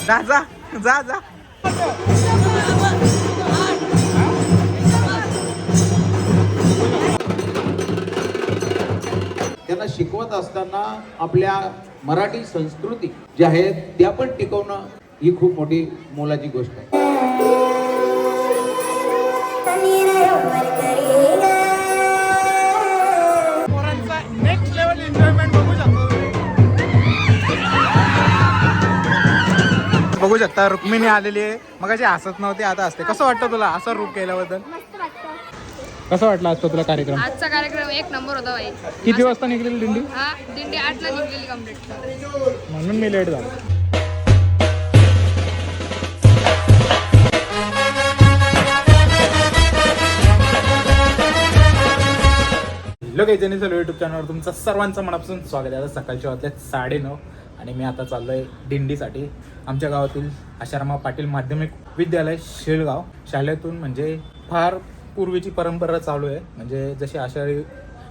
जा जा जा जा. त्यांना शिकवत असताना आपल्या मराठी संस्कृती ज्या आहेत त्या पण टिकवणं ही खूप मोठी मोलाची गोष्ट आहे. नेक्स्ट लेवल एन्जॉयमेंट बघू शकता. रुक्मिणी आलेली आहे, मगाशी हसत नव्हती आता असते. कसं वाटतं तुला असं रूप केल्याबद्दल? कसं वाटलं आजचा तुला कार्यक्रम? आजचा कार्यक्रम एक नंबर होता भाई. किती वाजता निघलेली दिंडी? हा दिंडी 8ला निघलेली कंप्लीट. म्हणून मी लेट झालो. हॅलो जनी सर यूट्यूब चॅनलवर तुमचं सर्वांचं मनापासून स्वागत आहे. आता सकाळच्या वाजल्या 9:30 आणि मी आता चाललो आहे दिंडीसाठी. आमच्या गावातील आशारामा पाटील माध्यमिक विद्यालय शेळगाव शाळेतून म्हणजे फार पूर्वीची परंपरा चालू आहे. म्हणजे जशी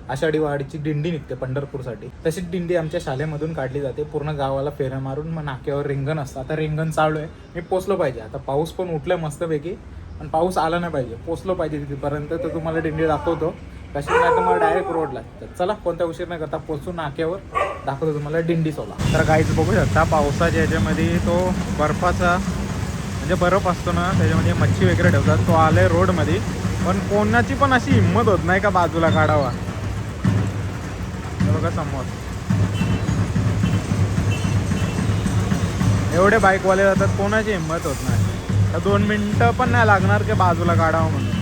आषाढी वाडीची दिंडी निघते पंढरपूरसाठी, तशीच दिंडी आमच्या शाळेमधून काढली जाते. पूर्ण गावाला फेऱ्या मारून मग नाक्यावर रिंगण असतं. आता रिंगण चालू आहे, मी पोचलो पाहिजे. आता पाऊस पण उठलाय मस्तपैकी, पण पाऊस आला नाही पाहिजे. पोचलो पाहिजे तिथपर्यंत, तर तुम्हाला दिंडी दाखवतो. कशी नाही तर मग डायरेक्ट रोडला. तर चला कोणत्या उशीर न करता पोचून नाक्यावर दाखवतो तुम्हाला दिंडी सोला. तर काहीच बघू शकता पावसाच्या याच्यामध्ये तो बर्फाचा म्हणजे बर्फ असतो ना, त्याच्यामध्ये मच्छी वगैरे ठेवतात. तो आलाय रोडमध्ये, पण कोणाची पण अशी हिंमत होत नाही का बाजूला काढावा. बघा समोर एवढे बाईकवाले जातात, कोणाची हिंमत होत नाही. तर 2 मिनिटं पण नाही लागणार की बाजूला काढावं म्हणून.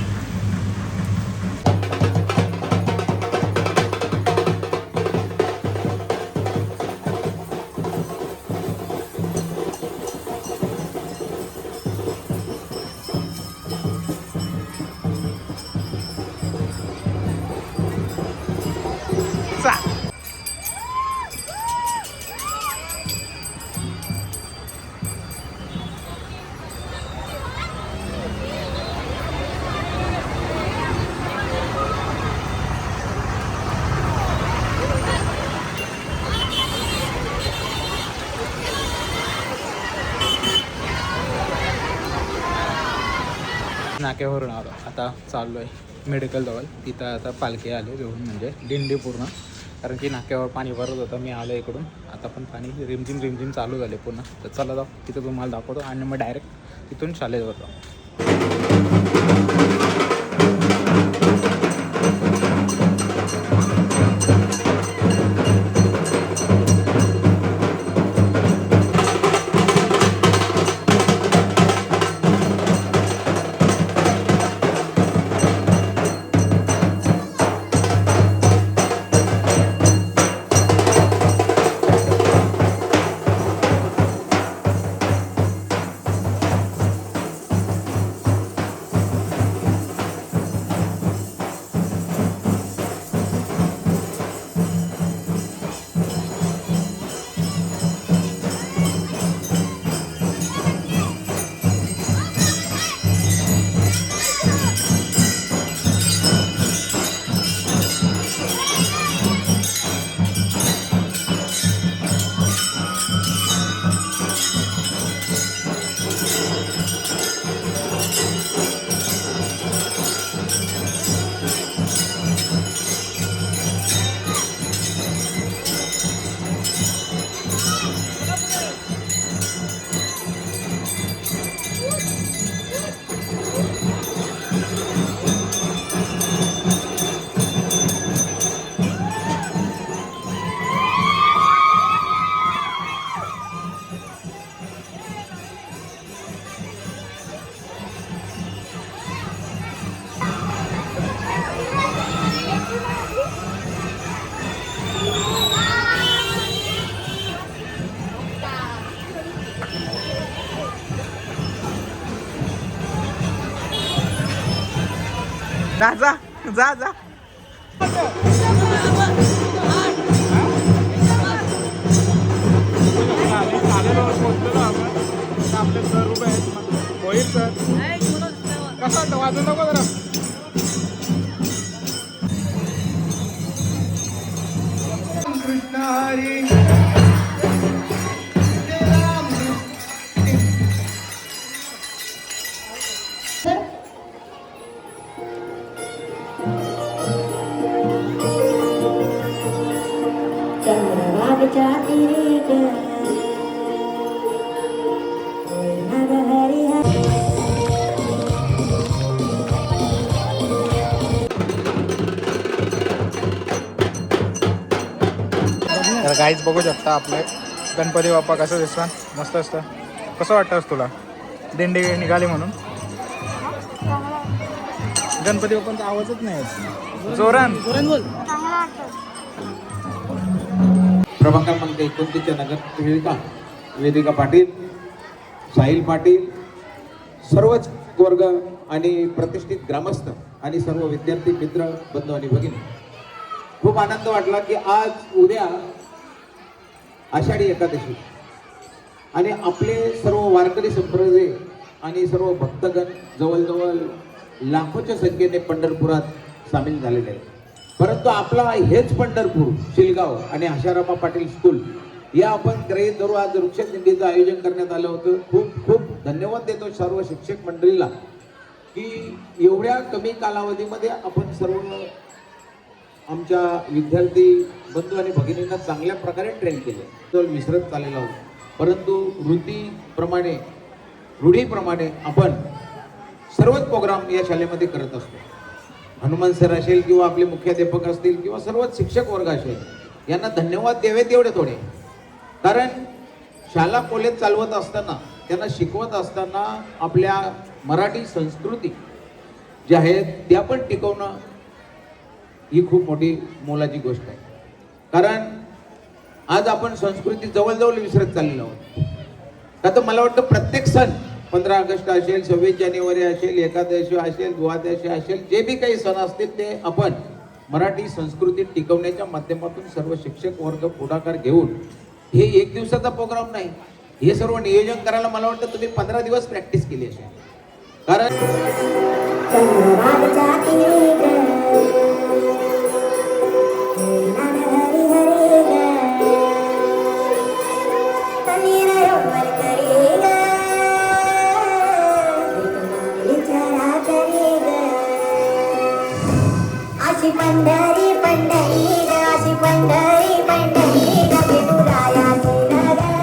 नाक्यावरून आलो, आता चाललो आहे मेडिकलजवळ. तिथं आता पालखी आले घेऊन, म्हणजे दिंडी पूर्ण. कारण की नाक्यावर पाणी भरत होतं, मी आलो इकडून. आता पण पाणी रिमझिम चालू झाले पुन्हा. तर चला जाऊ, तिथं तुम्हाला दाखवतो आणि मग डायरेक्ट तिथून शाळेवर जाऊ. जा जा जा जा. आपले सर उभे आहेत. होईल सर, कसं वाटतं? वाजून नको जरा. कृष्ण हरी गाईज बघू शकता आपले गणपती बाप्पा कसं दिसतात, मस्त असतं. कसं वाटतंस तुला दिंडी निघाली म्हणून? गणपती बाप्पांचा आवाजच नाही जोरान बोल. प्रभाग क्रमांक 29 नगर वेदिका पाटील, साहिल पाटील, सर्वच वर्ग आणि प्रतिष्ठित ग्रामस्थ आणि सर्व विद्यार्थी मित्र बंधू आणि भगिनी, खूप आनंद वाटला की आज उद्या आषाढी एकादशी आणि आपले सर्व वारकरी संप्रदाय आणि सर्व भक्तगण जवळजवळ लाखोच्या संख्येने पंढरपुरात सामील झालेले आहेत. परंतु आपला हेच पंढरपूर, शिलगाव आणि आशारामा पाटील स्कूल या आपण गृहीत धरू आज वृक्ष दिंडीचं आयोजन करण्यात आलं होतं. खूप खूप धन्यवाद देतो सर्व शिक्षक मंडळीला की एवढ्या कमी कालावधीमध्ये आपण सर्व आमच्या विद्यार्थी बंधू आणि भगिनींना चांगल्या प्रकारे ट्रेन केले. तो विसरत चाललेला होता, परंतु रूढीप्रमाणे आपण सर्वच प्रोग्राम या शाळेमध्ये करत असतो. हनुमान सर असेल किंवा आपले मुख्याध्यापक असतील किंवा सर्वच शिक्षक वर्ग असेल, यांना धन्यवाद द्यावे तेवढे थोडे. कारण शाळा कॉलेज चालवत असताना, त्यांना शिकवत असताना आपल्या मराठी संस्कृती ज्या आहेत त्या पण टिकवणं ही खूप मोठी मोलाची गोष्ट आहे. कारण आज आपण संस्कृती जवळजवळ विसरत चाललेलो आहोत. का तर मला वाटतं प्रत्येक सण 15 ऑगस्ट असेल, 26 जानेवारी असेल, एकादशी असेल, द्वादशी असेल, जे बी काही सण असतील ते आपण मराठी संस्कृती टिकवण्याच्या माध्यमातून सर्व शिक्षक वर्ग पुढाकार घेऊन, हे एक दिवसाचा प्रोग्राम नाही, हे सर्व नियोजन करायला मला वाटतं तुम्ही 15 दिवस प्रॅक्टिस केली असेल. कारण पंढरी पंढरी अशी पंढरी पंढरी नवी पुराया नगरी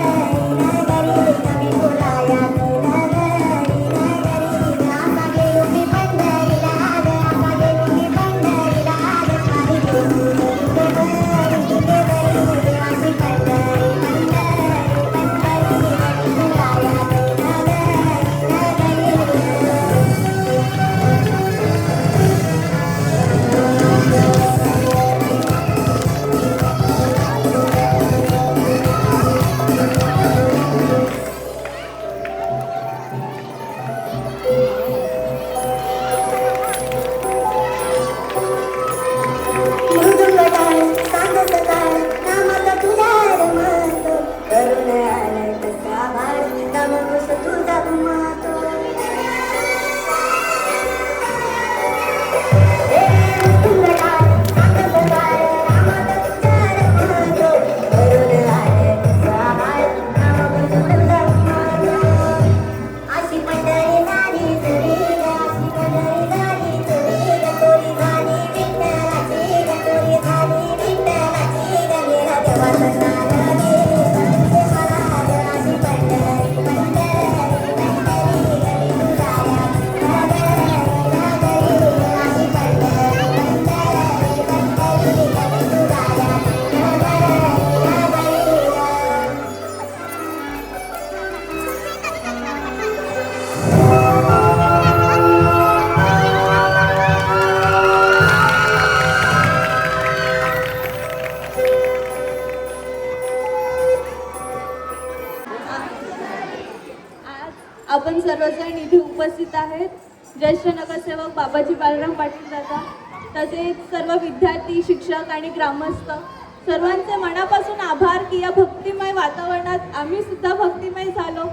नवी पुराया नगरी आम्हा गेलो मी पंढरीला आम्हा गेलो मी पंढरीला अशी पंढरी पंढरी नवी पुराया आपण सर्वजण इथे उपस्थित आहेत. ज्येष्ठ नगरसेवक बाबाजी बालराम पाटील दादा, तसेच सर्व विद्यार्थी, शिक्षक आणि ग्रामस्थ सर्वांचे मनापासून आभार की या भक्तिमय वातावरणात आम्ही सुद्धा भक्तिमय झालो.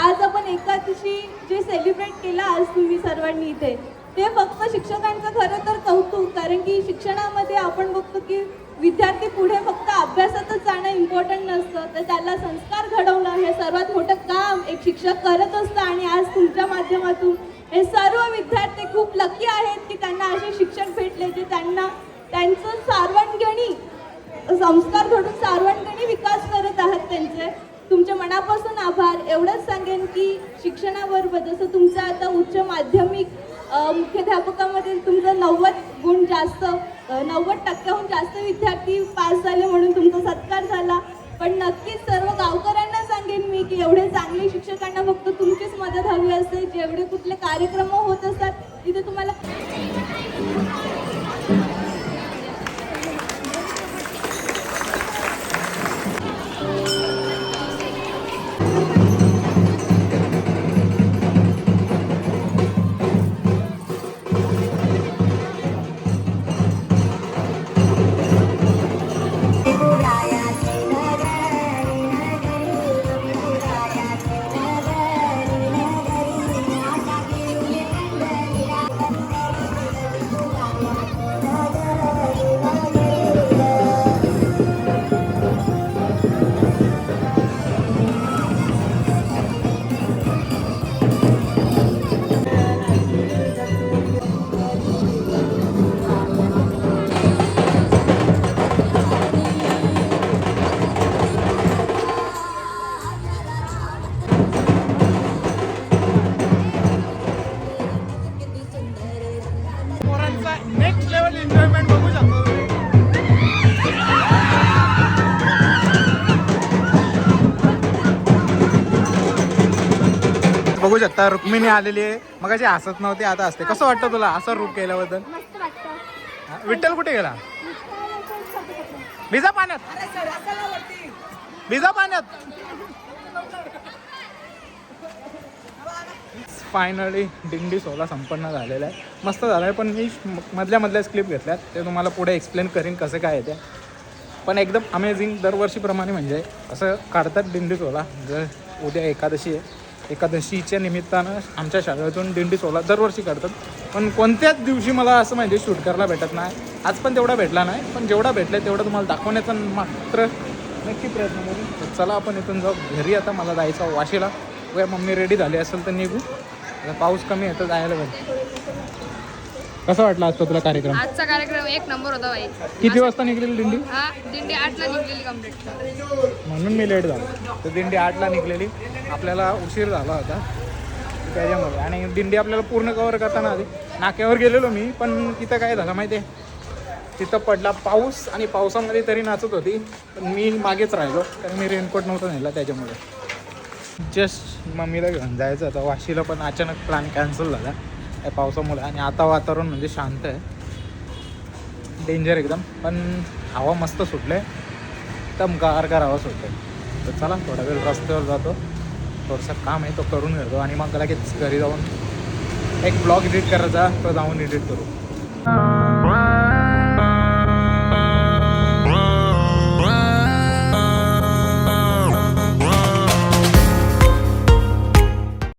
आज आपण एकादशी जे सेलिब्रेट केलं आज तुम्ही सर्वांनी इथे, ते फक्त शिक्षकांचं खरं तर कौतुक. कारण की शिक्षणामध्ये आपण बघतो की विद्यार्थी पुढे फक्त अभ्यासातच जाणं इम्पॉर्टंट नसतं, तर त्याला संस्कार घडवणं हे सर्वात मोठं काम एक शिक्षक करत असतं. आणि आज तुमच्या माध्यमातून हे सर्व विद्यार्थी खूप लकी आहेत की त्यांना असे शिक्षक भेटले जे त्यांना त्यांचं सार्वजनिक संस्कार घडून सार्वजनिक विकास करत आहात. त्यांचे तुमच्या मनापासून आभार. एवढंच सांगेन की शिक्षणाबरोबर जसं तुमचं आता उच्च माध्यमिक मुख्याध्यापकामध्ये तुमचं 90 गुण जास्त 90% जास्त विद्यार्थी पास झाले म्हणून तुमचा सत्कार झाला. पण नक्कीच सर्व गावकऱ्यांना सांगेन मी की एवढे चांगले शिक्षकांना फक्त तुमचीच मदत हवी असते. जेवढे कुठले कार्यक्रम होत असतात तिथे तुम्हाला नेक्स्ट लेवल एन्जॉयमेंट बघू शकतो बघू शकता. रुक्मिणी आलेली आहे, मग अशी हसत नव्हती, आता असते. कसं वाटतं तुला असं रूप केल्याबद्दल? मस्त वाटतं. विठ्ठल कुठे गेला? भिजा पाण्यात, भिजा पाण्यात. फायनली दिंडी सोहळा संपन्न झालेला आहे. मस्त झालं आहे, पण मी मधल्याच क्लिप घेतल्यात, ते तुम्हाला पुढे एक्सप्लेन करीन कसं काय आहे ते. पण एकदम अमेझिंग दरवर्षीप्रमाणे म्हणजे असं काढतात दिंडी सोहळा. जर उद्या एकादशी आहे, एकादशीच्या निमित्तानं आमच्या शाळेतून दिंडी सोहळा दरवर्षी काढतात. पण कोणत्याच दिवशी मला असं म्हणजे शूट करायला भेटत नाही. आज पण तेवढा भेटला नाही, पण जेवढा भेटला तेवढा तुम्हाला दाखवण्याचा मात्र नक्की प्रयत्न करू. तर चला आपण इथून जाऊ घरी. आता मला जायचं वाशीला. उद्या मम्मी रेडी झाली असेल तर निघू. पाऊस कमी आहे तर जायला पाहिजे. कसं वाटलं आजचा तुला कार्यक्रम? आजचा कार्यक्रम एक नंबर होता भाई. किती वाजता निघलेली दिंडी? हा दिंडी 8ला निघलेली कम्प्लीट. म्हणून मी लेट झालो. तर दिंडी 8ला निघलेली, आपल्याला उशीर झाला होता त्याच्यामुळे. आणि दिंडी आपल्याला पूर्ण कवर करताना आधी नाक्यावर गेलेलो मी, पण तिथं काय झालं माहिती आहे, तिथं पडला पाऊस आणि पावसामध्ये तरी नाचत होती. पण मी मागेच राहिलो कारण मी रेनकोट नव्हता नेला त्याच्यामुळे. जस्ट मम्मीला घेऊन जायचं होतं वाशीला, पण अचानक प्लॅन कॅन्सल झाला या पावसामुळे. आणि आता वातावरण म्हणजे शांत आहे, डेंजर एकदम, पण हवा मस्त सुटले, एकदम गार हवा सुटते. तर चला थोडा वेळ रस्त्यावर जातो, थोडंसं काम आहे तो करून घेतो आणि मग लगेच घरी जाऊन एक ब्लॉग एडिट करायचा, तो जाऊन एडिट करू.